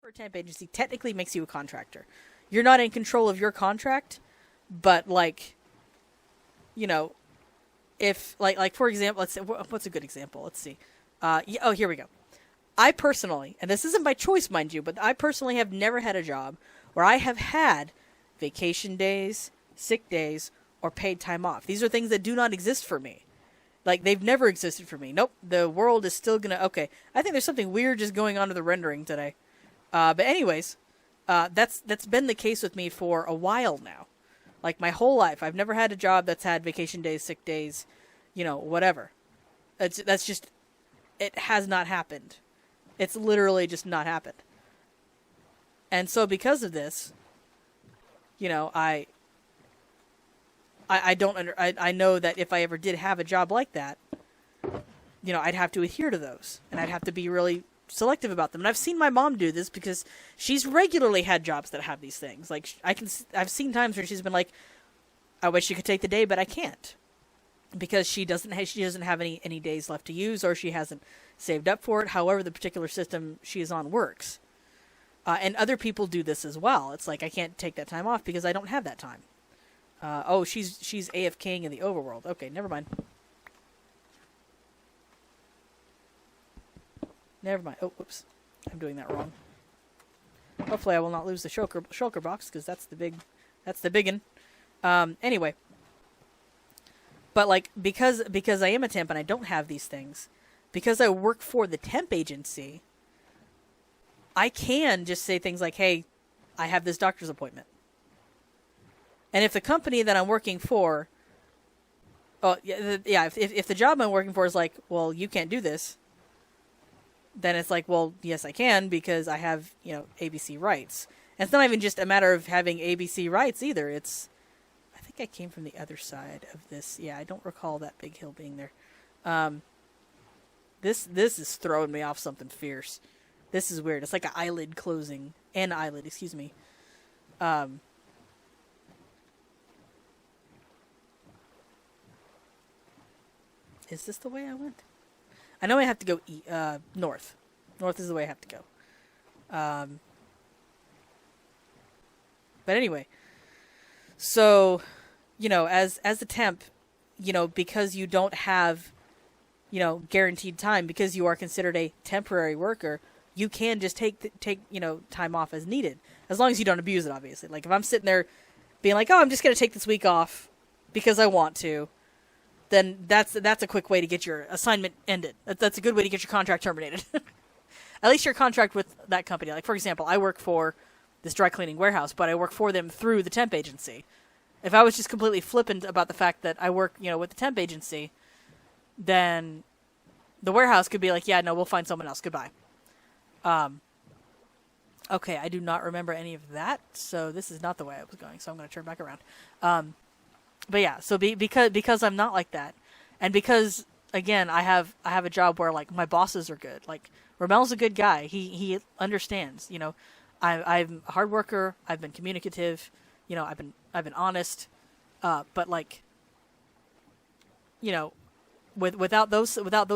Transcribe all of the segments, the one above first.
for a temp agency technically makes you a contractor. You're not in control of your contract, but like, you know, if like for example, let's say, what's a good example? Let's see. Oh, here we go. I personally, and this isn't by choice, mind you, but I personally have never had a job where I have had vacation days, sick days, or paid time off. These are things that do not exist for me. Like, they've never existed for me. Nope, the world is still gonna... Okay, I think there's something weird just going on to the rendering today. But anyways, that's been the case with me for a while now. Like, my whole life, I've never had a job that's had vacation days, sick days, you know, whatever. That's just... It has not happened. It's literally just not happened. And so because of this, you know, I know that if I ever did have a job like that, you know, I'd have to adhere to those. And I'd have to be really selective about them. And I've seen my mom do this because she's regularly had jobs that have these things. Like, I've seen times where she's been like, I wish you could take the day, but I can't. Because she doesn't have any days left to use, or she hasn't saved up for it. However, the particular system she is on works. And other people do this as well. It's like, I can't take that time off because I don't have that time. Oh, she's AFKing in the overworld. Okay, never mind. Never mind. Oh, whoops. I'm doing that wrong. Hopefully I will not lose the shulker box, because that's the big one. Anyway. But, like, because I am a temp and I don't have these things, because I work for the temp agency, I can just say things like, hey, I have this doctor's appointment. And if the company that I'm working for, if the job I'm working for is like, well, you can't do this, then it's like, well, yes, I can, because I have, you know, ABC rights. And it's not even just a matter of having ABC rights either. It's, I think I came from the other side of this. Yeah, I don't recall that big hill being there. This is throwing me off something fierce. This is weird. It's like an eyelid closing. An eyelid, excuse me. Is this the way I went? I know I have to go north. North is the way I have to go. But anyway, so, you know, as a temp, you know, because you don't have, you know, guaranteed time, because you are considered a temporary worker, you can just take you know, time off as needed, as long as you don't abuse it, obviously. Like, if I'm sitting there being like, oh, I'm just going to take this week off because I want to, then that's a quick way to get your assignment ended. That's a good way to get your contract terminated. At least your contract with that company. Like, for example, I work for this dry cleaning warehouse, but I work for them through the temp agency. If I was just completely flippant about the fact that I work, you know, with the temp agency, then the warehouse could be like, yeah, no, we'll find someone else. Goodbye. Okay, I do not remember any of that, so this is not the way I was going, so I'm going to turn back around. But yeah, so because I'm not like that, and because, again, I have a job where, like, my bosses are good. Like, Romel's a good guy. He understands, you know. I'm a hard worker. I've been communicative. You know, I've been honest. But, like, you know, without those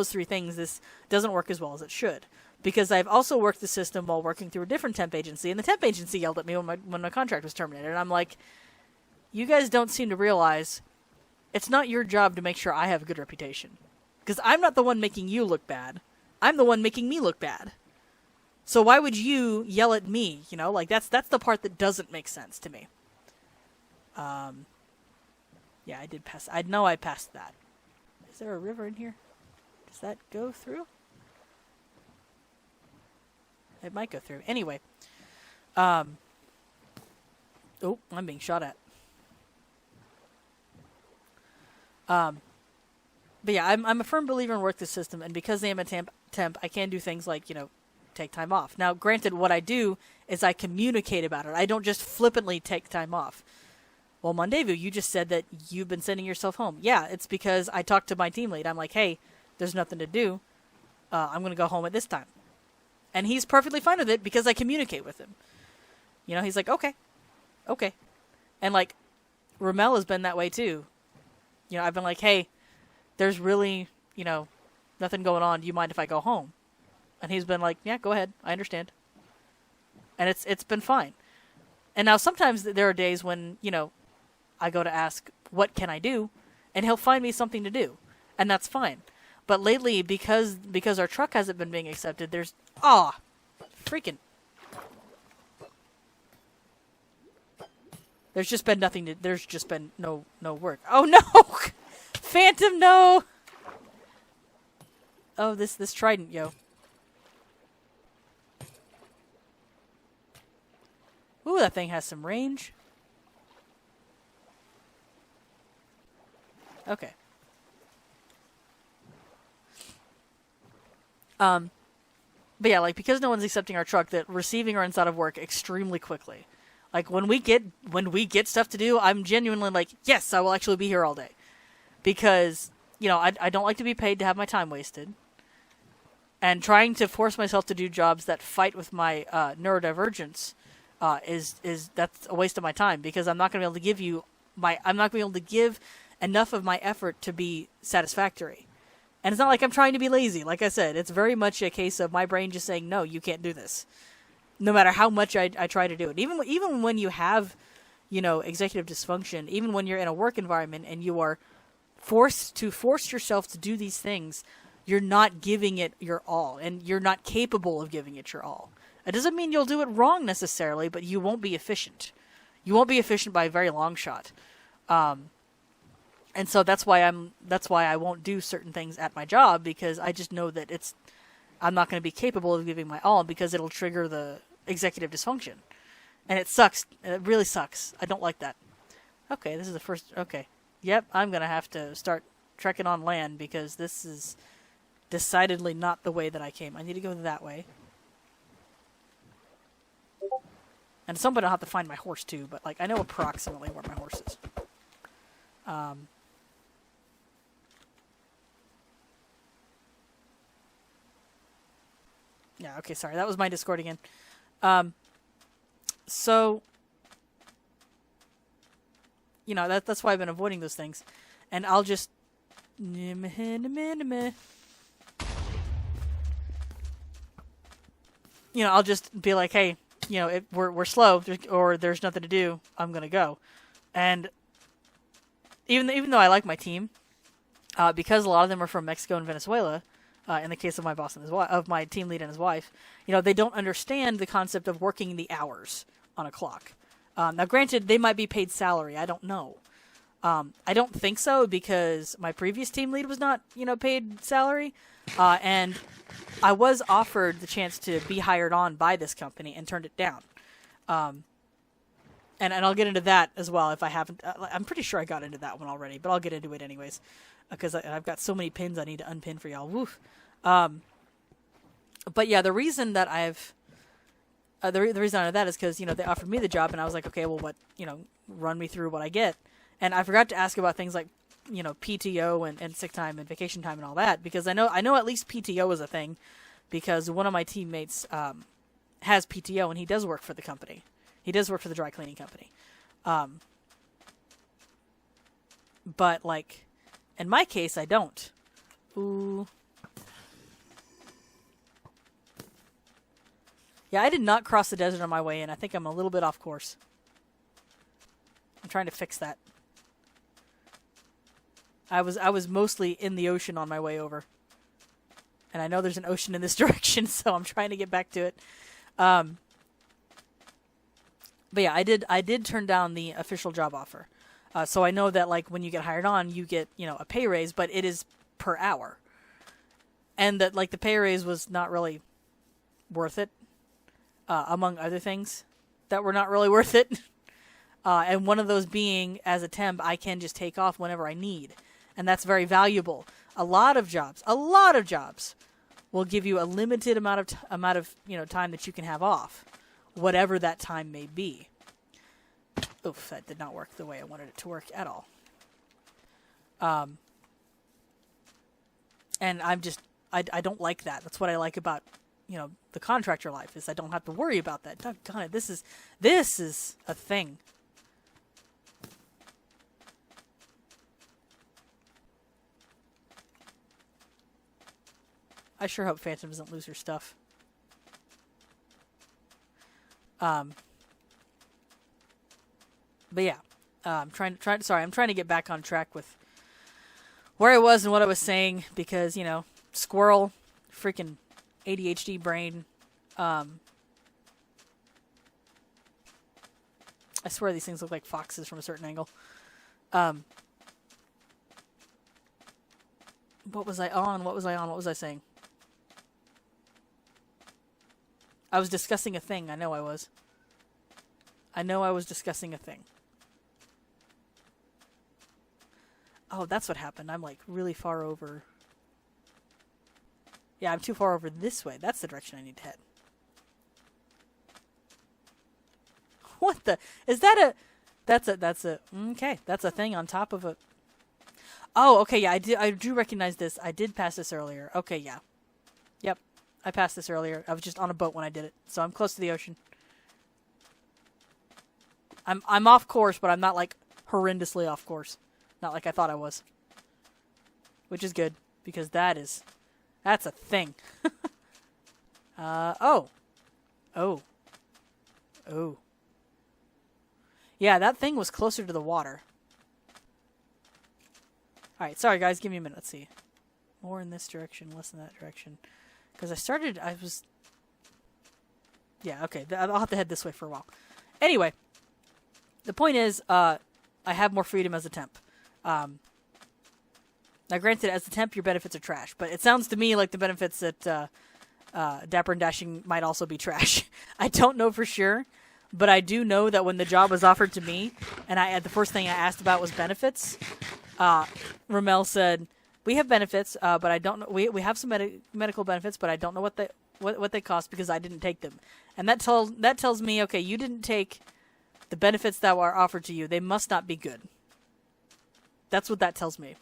three things, this doesn't work as well as it should. Because I've also worked the system while working through a different temp agency, and the temp agency yelled at me when my contract was terminated, and I'm like, you guys don't seem to realize it's not your job to make sure I have a good reputation. Because I'm not the one making you look bad. I'm the one making me look bad. So why would you yell at me? You know, like, that's the part that doesn't make sense to me. Yeah, I did pass. I know I passed that. Is there a river in here? Does that go through? It might go through. Anyway. Oh, I'm being shot at. But yeah, I'm a firm believer in work the system, and because I am a temp, I can do things like, you know, take time off. Now, granted, what I do is I communicate about it. I don't just flippantly take time off. Well, Mondevu, you just said that you've been sending yourself home. Yeah, it's because I talked to my team lead. I'm like, hey, there's nothing to do. I'm going to go home at this time. And he's perfectly fine with it because I communicate with him. You know, he's like, okay. And, like, Ramel has been that way, too. You know, I've been like, hey, there's really, you know, nothing going on. Do you mind if I go home? And he's been like, yeah, go ahead. I understand. and it's been fine. And now sometimes there are days when, I go to ask, what can I do? And he'll find me something to do. And that's fine. But lately, because our truck hasn't been being accepted, freaking. There's just been there's just been no work. Oh no! Phantom, no! Oh, this trident, yo. Ooh, that thing has some range. Okay. But yeah, like, because no one's accepting our truck, that receiving our inside of work extremely quickly. Like, when we get stuff to do, I'm genuinely like, yes, I will actually be here all day. Because, I don't like to be paid to have my time wasted. And trying to force myself to do jobs that fight with my neurodivergence that's a waste of my time, because I'm not going to be able to I'm not going to be able to give enough of my effort to be satisfactory. And it's not like I'm trying to be lazy. Like I said, it's very much a case of my brain just saying, no, you can't do this. No matter how much I try to do it. Even when you have, executive dysfunction, even when you're in a work environment and you are force yourself to do these things, you're not giving it your all, and you're not capable of giving it your all. It doesn't mean you'll do it wrong necessarily, but you won't be efficient. You won't be efficient by a very long shot. And so that's why I won't do certain things at my job, because I just know that I'm not going to be capable of giving my all, because it'll trigger the executive dysfunction. And it sucks. It really sucks. I don't like that. Okay, this is the first. Okay. Yep, I'm going to have to start trekking on land, because this is decidedly not the way that I came. I need to go that way. And somebody will have to find my horse too, but like, I know approximately where my horse is. Yeah, okay, sorry. That was my Discord again. So, that's why I've been avoiding those things. And I'll just... I'll just be like, hey, we're slow, or there's nothing to do, I'm going to go. And even though I like my team, because a lot of them are from Mexico and Venezuela, in the case of my boss and of my team lead and his wife, they don't understand the concept of working the hours on a clock. Now, granted, they might be paid salary. I don't know. I don't think so, because my previous team lead was not, paid salary. And I was offered the chance to be hired on by this company and turned it down. And I'll get into that as well if I haven't. I'm pretty sure I got into that one already, but I'll get into it anyways, because I've got so many pins I need to unpin for y'all. Woof. But yeah, the reason that the reason I know that is because, they offered me the job, and I was like, okay, well, what, run me through what I get. And I forgot to ask about things like, PTO and sick time and vacation time and all that, because I know at least PTO is a thing, because one of my teammates has PTO, and he does work for the company. He does work for the dry cleaning company. But, like, in my case, I don't. Ooh. Yeah, I did not cross the desert on my way in. I think I'm a little bit off course. I'm trying to fix that. I was mostly in the ocean on my way over. And I know there's an ocean in this direction, so I'm trying to get back to it. But yeah, I did turn down the official job offer. So I know that, like, when you get hired on, you get, a pay raise, but it is per hour. And that, like, the pay raise was not really worth it, among other things that were not really worth it. And one of those being, as a temp, I can just take off whenever I need. And that's very valuable. A lot of jobs will give you a limited amount of time that you can have off, whatever that time may be. Oof, that did not work the way I wanted it to work at all. And I don't like that. That's what I like about, the contractor life, is I don't have to worry about that. God, this is a thing. I sure hope Phantom doesn't lose her stuff. Um, but yeah, I'm trying to get back on track with where I was and what I was saying because, squirrel, freaking ADHD brain. I swear these things look like foxes from a certain angle. What was I on? What was I saying? I was discussing a thing. I know I was discussing a thing. Oh, that's what happened. I'm like really far over. Yeah, I'm too far over this way. That's the direction I need to head. What the? Is that a... Okay, that's a thing on top of a... Oh, okay, yeah, I do recognize this. I did pass this earlier. Okay, yeah. Yep, I passed this earlier. I was just on a boat when I did it, so I'm close to the ocean. I'm off course, but I'm not, like, horrendously off course. Not like I thought I was. Which is good, because that's a thing. Oh. Yeah, that thing was closer to the water. Alright, sorry guys, give me a minute. Let's see. More in this direction, less in that direction. Because yeah, okay, I'll have to head this way for a while. Anyway, the point is, I have more freedom as a temp. Now granted, as a temp, your benefits are trash, but it sounds to me like the benefits at Dapper and Dashing might also be trash. I don't know for sure, but I do know that when the job was offered to me, and the first thing I asked about was benefits, Ramel said, "We have benefits, but I don't know. We have some medical benefits, but I don't know what they cost because I didn't take them." And that tells me, okay, you didn't take the benefits that were offered to you. They must not be good. That's what that tells me.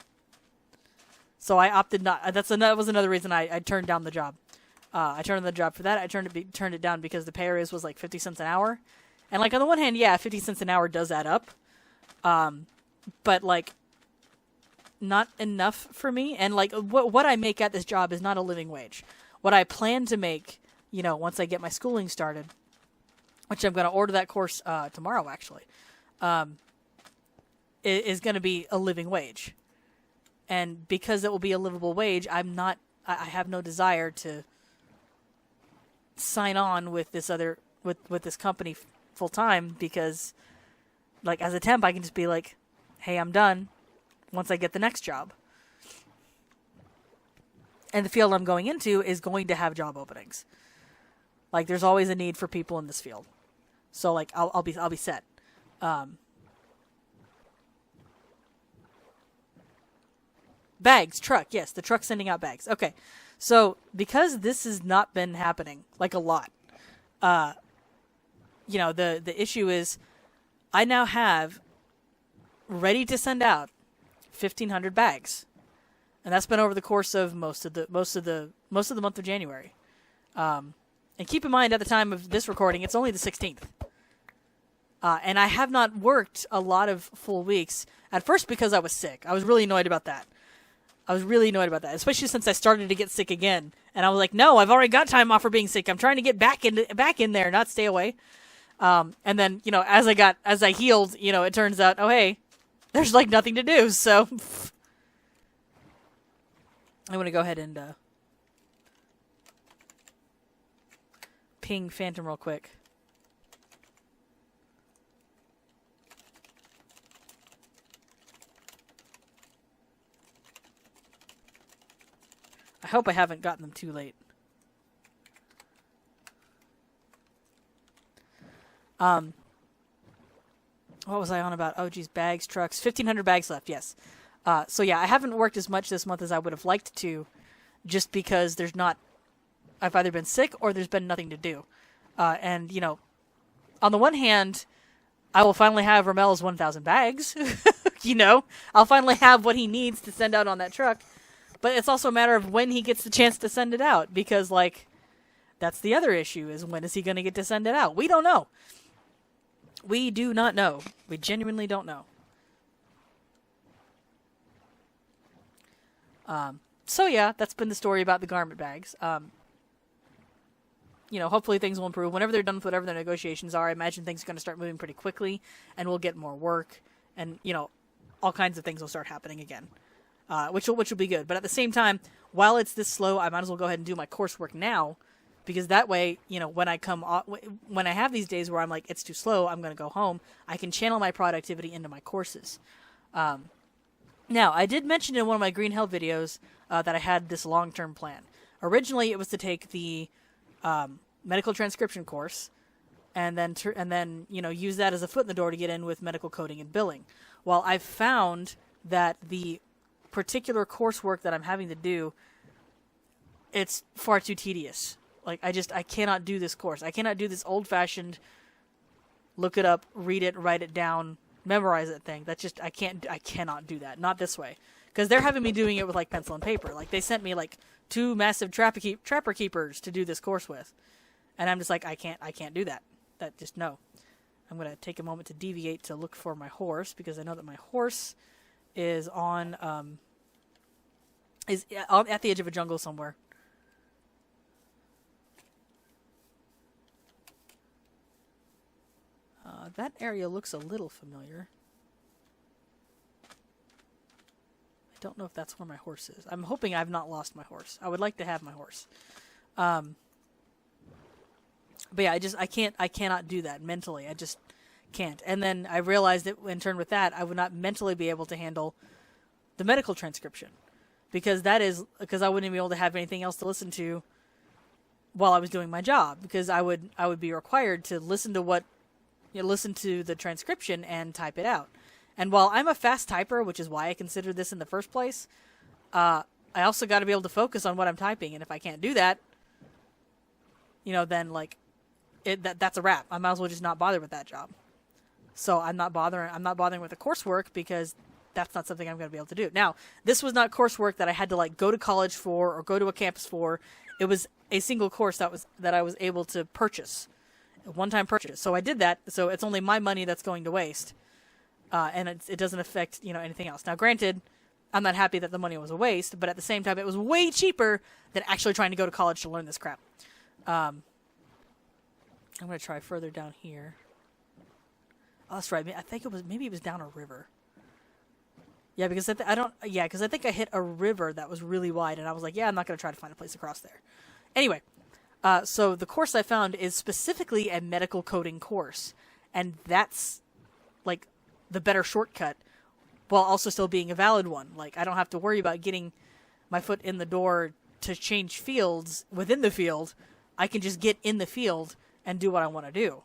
So I opted not. That was another reason I turned down the job. I turned down the job for that. I turned it down because the pay raise was like 50 cents an hour, and like on the one hand, yeah, 50 cents an hour does add up, but like not enough for me. And like what I make at this job is not a living wage. What I plan to make, once I get my schooling started, which I'm going to order that course tomorrow actually, is going to be a living wage. And because it will be a livable wage, I have no desire to sign on with this with this company full time because, like, as a temp, I can just be like, hey, I'm done once I get the next job. And the field I'm going into is going to have job openings. Like, there's always a need for people in this field. So, like, I'll be set. Bags, truck, yes, the truck's sending out bags. Okay, so because this has not been happening, like a lot, the issue is I now have ready to send out 1,500 bags, and that's been over the course of most of the month of January. And keep in mind, at the time of this recording, it's only the 16th. And I have not worked a lot of full weeks, at first because I was sick. I was really annoyed about that. Especially since I started to get sick again. And I was like, no, I've already got time off for being sick. I'm trying to get back in there, not stay away. And then, as I healed, it turns out, oh, hey, there's like nothing to do. So I'm going to go ahead and ping Phantom real quick. I hope I haven't gotten them too late. What was I on about? Oh, geez, bags, trucks. 1,500 bags left, yes. So, yeah, I haven't worked as much this month as I would have liked to, just because I've either been sick or there's been nothing to do. And, on the one hand, I will finally have Ramel's 1,000 bags. I'll finally have what he needs to send out on that truck. But it's also a matter of when he gets the chance to send it out. Because, like, that's the other issue, is when is he going to get to send it out? We don't know. We do not know. We genuinely don't know. So, yeah, that's been the story about the garment bags. hopefully things will improve. Whenever they're done with whatever their negotiations are, I imagine things are going to start moving pretty quickly, and we'll get more work, and, all kinds of things will start happening again, which will be good. But at the same time, while it's this slow, I might as well go ahead and do my coursework now, because that way, when I have these days where I'm like, it's too slow, I'm going to go home, I can channel my productivity into my courses. Now, I did mention in one of my Green Hell videos that I had this long-term plan. Originally, it was to take the medical transcription course, and then use that as a foot in the door to get in with medical coding and billing. Well, I've found that the particular coursework that I'm having to do, it's far too tedious. Like, I cannot do this course. I cannot do this old-fashioned look it up, read it, write it down, memorize it thing. That's just, I cannot do that. Not this way. Because they're having me doing it with, like, pencil and paper. Like, they sent me, like, 2 massive trapper keepers to do this course with. And I'm just like, I can't do that. No. I'm going to take a moment to deviate to look for my horse, because I know that my horse is at the edge of a jungle somewhere. That area looks a little familiar. I don't know if that's where my horse is. I'm hoping I've not lost my horse. I would like to have my horse. But yeah, I cannot do that mentally. I just can't. And then I realized that in turn with that, I would not mentally be able to handle the medical transcription, because I wouldn't be able to have anything else to listen to while I was doing my job, because I would be required to listen to the transcription and type it out. And while I'm a fast typer, which is why I considered this in the first place, I also got to be able to focus on what I'm typing. And if I can't do that, then that's a wrap. I might as well just not bother with that job. So I'm not bothering with the coursework, because that's not something I'm going to be able to do. Now, this was not coursework that I had to go to college for or go to a campus for. It was a single course that I was able to purchase. A one-time purchase. So I did that. So it's only my money that's going to waste. And it doesn't affect, anything else. Now, granted, I'm not happy that the money was a waste, but at the same time, it was way cheaper than actually trying to go to college to learn this crap. I'm going to try further down here. Oh, that's right. I think maybe it was down a river. Yeah, because I think I hit a river that was really wide, and I was like, yeah, I'm not going to try to find a place across there. Anyway, so the course I found is specifically a medical coding course, and that's the better shortcut, while also still being a valid one. I don't have to worry about getting my foot in the door to change fields within the field. I can just get in the field and do what I want to do.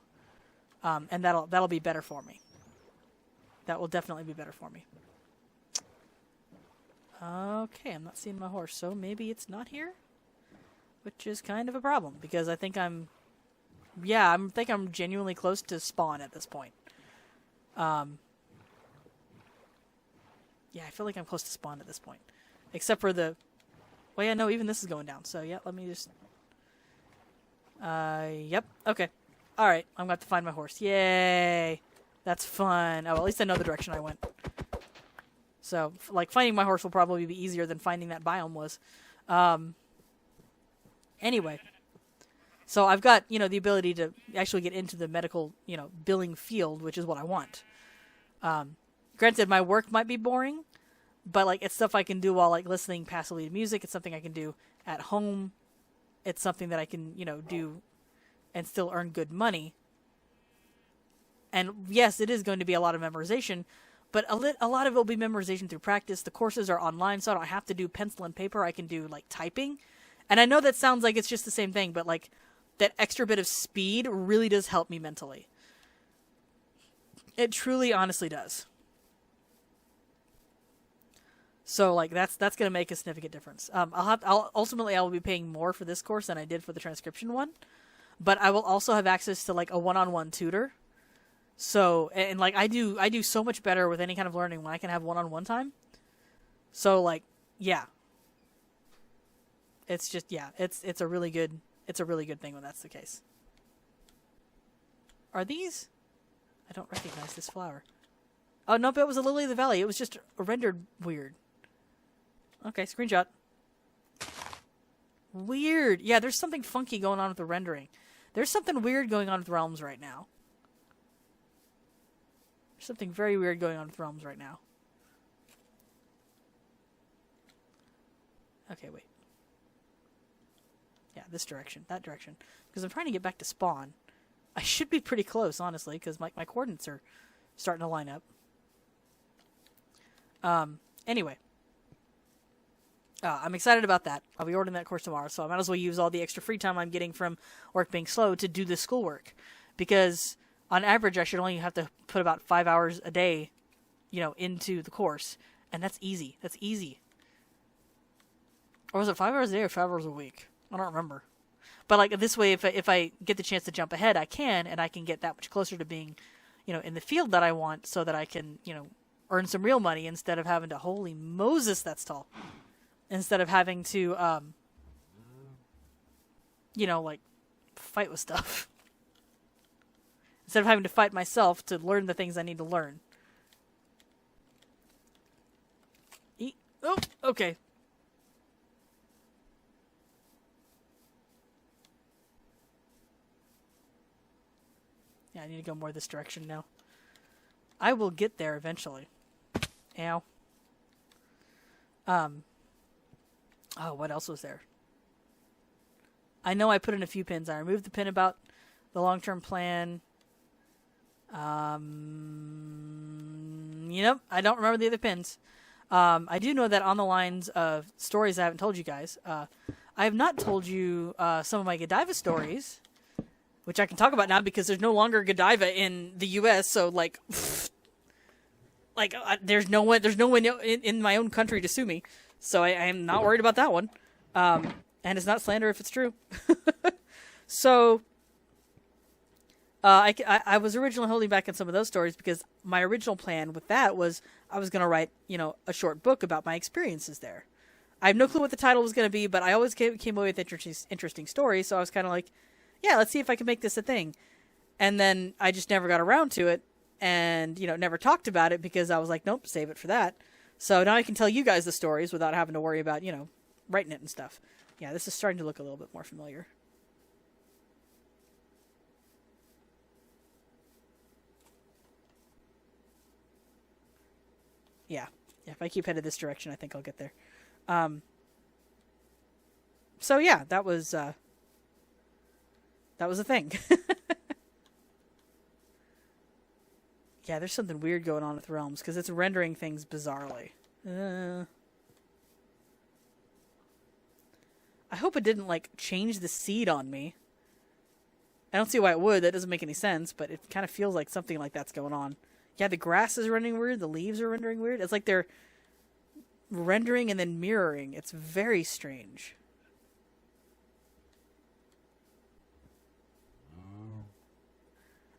And that'll be better for me. That will definitely be better for me. Okay, I'm not seeing my horse, so maybe it's not here, which is kind of a problem, because I think I'm genuinely close to spawn at this point. Yeah, I feel like I'm close to spawn at this point, except for even this is going down. So yeah, let me just. Yep. Okay. All right. I'm going to have to find my horse. Yay! That's fun. Oh, well, at least I know the direction I went. So, finding my horse will probably be easier than finding that biome was. Anyway. So I've got, the ability to actually get into the medical, billing field, which is what I want. Granted, my work might be boring, but, it's stuff I can do while, listening passively to music. It's something I can do at home. It's something that I can, do and still earn good money. And yes, it is going to be a lot of memorization, but a lot of it will be memorization through practice. The courses are online, so I don't have to do pencil and paper. I can do, typing. And I know that sounds like it's just the same thing, but, that extra bit of speed really does help me mentally. It truly, honestly does. So, that's going to make a significant difference. Ultimately, I will be paying more for this course than I did for the transcription one. But I will also have access to, a one-on-one tutor. So, and, I do so much better with any kind of learning when I can have one-on-one time. So, yeah. It's just, yeah, it's a really good thing when that's the case. Are these? I don't recognize this flower. Oh, nope, it was a lily of the valley. It was just rendered weird. Okay, screenshot. Weird. Yeah, there's something funky going on with the rendering. There's something weird going on with Realms right now. There's something very weird going on with Realms right now. Okay, wait. Yeah, this direction, that direction. Because I'm trying to get back to spawn. I should be pretty close, honestly, because my coordinates are starting to line up. Anyway. I'm excited about that. I'll be ordering that course tomorrow, so I might as well use all the extra free time I'm getting from work being slow to do this schoolwork. Because on average, I should only have to put about 5 hours a day, into the course. And that's easy. That's easy. Or was it 5 hours a day or 5 hours a week? I don't remember. But like this way, if I get the chance to jump ahead, I can, and I can get that much closer to being, in the field that I want, so that I can, earn some real money instead of having to, holy Moses, that's tall. Instead of having to, fight with stuff. Instead of having to fight myself to learn the things I need to learn. Oh, okay. Yeah, I need to go more this direction now. I will get there eventually. Ow. Oh, what else was there? I know I put in a few pins. I removed the pin about the long-term plan. I don't remember the other pins. I do know that on the lines of stories I haven't told you guys, I have not told you some of my Godiva stories, which I can talk about now because there's no longer Godiva in the U.S., so, there's no one in my own country to sue me. So I am not worried about that one. And it's not slander if it's true. So, I was originally holding back on some of those stories because my original plan with that was I was going to write, a short book about my experiences there. I have no clue what the title was going to be, but I always came away with interesting stories. So I was kind of like, yeah, let's see if I can make this a thing. And then I just never got around to it and, never talked about it because I was like, nope, save it for that. So now I can tell you guys the stories without having to worry about, writing it and stuff. Yeah, this is starting to look a little bit more familiar. Yeah, if I keep headed this direction, I think I'll get there. So yeah, that was a thing. Yeah, there's something weird going on with Realms, because it's rendering things bizarrely. I hope it didn't, change the seed on me. I don't see why it would. That doesn't make any sense, but it kind of feels like something like that's going on. Yeah, the grass is rendering weird. The leaves are rendering weird. It's like they're rendering and then mirroring. It's very strange.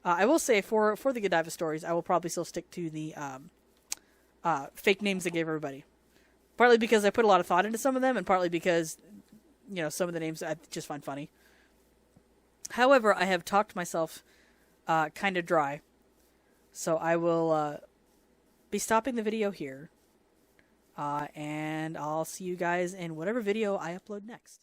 I will say for the Godiva stories, I will probably still stick to the fake names I gave everybody. Partly because I put a lot of thought into some of them, and partly because, some of the names I just find funny. However, I have talked myself kind of dry. So I will be stopping the video here. And I'll see you guys in whatever video I upload next.